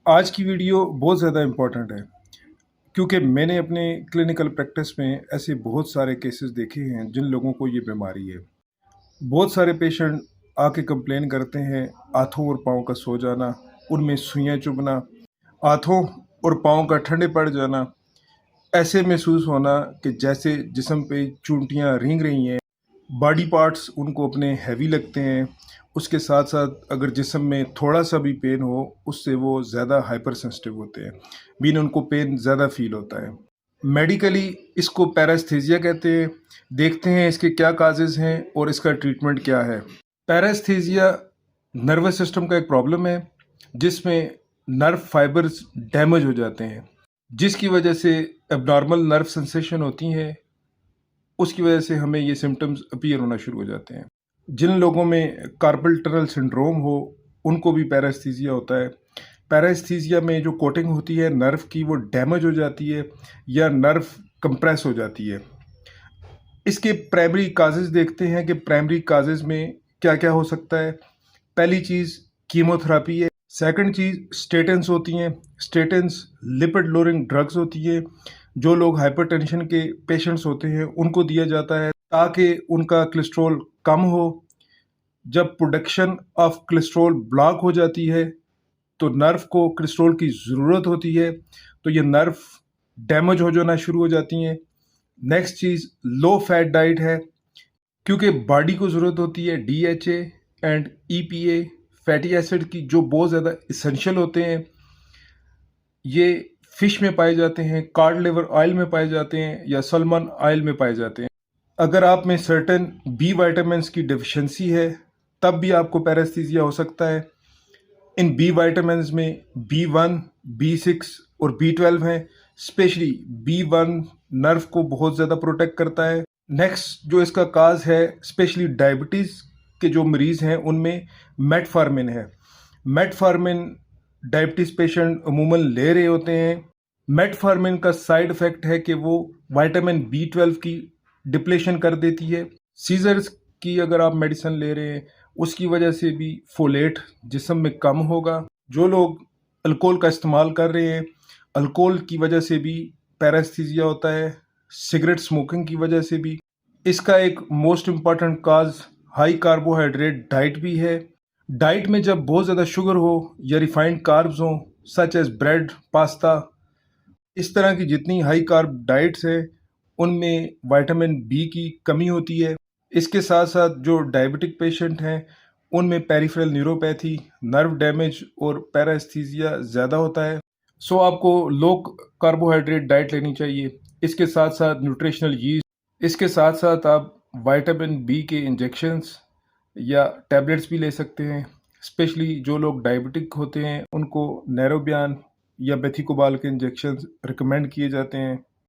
आज की वीडियो बहुत ज़्यादा इम्पोर्टेंट है क्योंकि मैंने अपने क्लिनिकल प्रैक्टिस में ऐसे बहुत सारे केसेस देखे हैं जिन लोगों को ये बीमारी है। बहुत सारे पेशेंट आके कंप्लेन करते हैं हाथों और पाँव का सो जाना, उनमें सुइयाँ चुभना, हाथों और पाँव का ठंडे पड़ जाना, ऐसे महसूस होना कि जैसे जिस्म पे चूंटियाँ रेंग रही हैं। बॉडी पार्ट्स उनको अपने हैवी लगते हैं। उसके साथ साथ अगर जिस्म में थोड़ा सा भी पेन हो उससे वो ज़्यादा हाइपर सेंसिटिव होते हैं, मीन उनको पेन ज़्यादा फील होता है। मेडिकली इसको पैरास्थीसिया कहते हैं। देखते हैं इसके क्या काजेज़ हैं और इसका ट्रीटमेंट क्या है। पैरास्थीसिया नर्वस सिस्टम का एक प्रॉब्लम है जिसमें नर्व फाइबर्स डैमेज हो जाते हैं, जिसकी वजह से एबनॉर्मल नर्व सेंसेशन होती हैं। उसकी वजह से हमें ये सिम्टम्स अपीयर होना शुरू हो जाते हैं। जिन लोगों में कार्पल टनल सिंड्रोम हो उनको भी पैरास्थीसिया होता है। पैरास्थीसिया में जो कोटिंग होती है नर्व की वो डैमेज हो जाती है या नर्व कंप्रेस हो जाती है। इसके प्राइमरी काजेज़ देखते हैं कि प्राइमरी काजेज़ में क्या क्या हो सकता है। पहली चीज़ कीमोथेरेपी है। सेकंड चीज़ स्टेटेंस होती हैं। स्टेटेंस लिपिड लोअरिंग ड्रग्स होती है जो लोग हाइपरटेंशन के पेशेंट्स होते हैं उनको दिया जाता है ताकि उनका कोलेस्ट्रॉल कम हो। जब प्रोडक्शन ऑफ कोलेस्ट्रॉल ब्लॉक हो जाती है तो नर्व को कोलेस्ट्रॉल की ज़रूरत होती है, तो ये नर्व डैमेज हो जाना शुरू हो जाती हैं। नेक्स्ट चीज़ लो फैट डाइट है क्योंकि बॉडी को ज़रूरत होती है DHA and EPA fatty acid की, जो बहुत ज़्यादा इसेंशियल होते हैं। ये फिश में पाए जाते हैं, कॉड लिवर ऑयल में पाए जाते हैं या सलमन ऑयल में पाए जाते हैं। अगर आप में सर्टेन बी वाइटामिन की डिफिशिएंसी है तब भी आपको पैरास्थीसिया हो सकता है। इन बी वाइटामिन में B1, B6 और B12 हैं। स्पेशली B1 नर्व को बहुत ज़्यादा प्रोटेक्ट करता है। नेक्स्ट जो इसका काज है स्पेशली डायबिटीज़ के जो मरीज़ हैं उनमें मेटफॉर्मिन है। मेटफॉर्मिन डायबिटीज़ पेशेंट अमूमन ले रहे होते हैं। मेटफॉर्मिन का साइड इफ़ेक्ट है कि वो विटामिन B12 की डिप्लेशन कर देती है। सीजर्स की अगर आप मेडिसिन ले रहे हैं उसकी वजह से भी फोलेट जिस्म में कम होगा। जो लोग अल्कोहल का इस्तेमाल कर रहे हैं, अल्कोहल की वजह से भी पैरास्थीसिया होता है। सिगरेट स्मोकिंग की वजह से भी। इसका एक मोस्ट इम्पॉर्टेंट काज हाई कार्बोहाइड्रेट डाइट भी है। डाइट में जब बहुत ज़्यादा शुगर हो या रिफाइंड कार्ब्स हों सच एज ब्रेड, पास्ता, इस तरह की जितनी हाई कार्ब डाइट्स है उनमें विटामिन बी की कमी होती है। इसके साथ साथ जो डायबिटिक पेशेंट हैं उनमें पेरिफेरल न्यूरोपैथी, नर्व डैमेज और पैरास्थीसिया ज़्यादा होता है। सो आपको लो कार्बोहाइड्रेट डाइट लेनी चाहिए। इसके साथ साथ न्यूट्रिशनल यीस्ट, इसके साथ साथ आप विटामिन बी के इंजेक्शंस या टैबलेट्स भी ले सकते हैं। स्पेशली जो लोग डायबिटिक होते हैं उनको नैरोबियान या बेथिकोबाल के इंजेक्शंस रिकमेंड किए जाते हैं।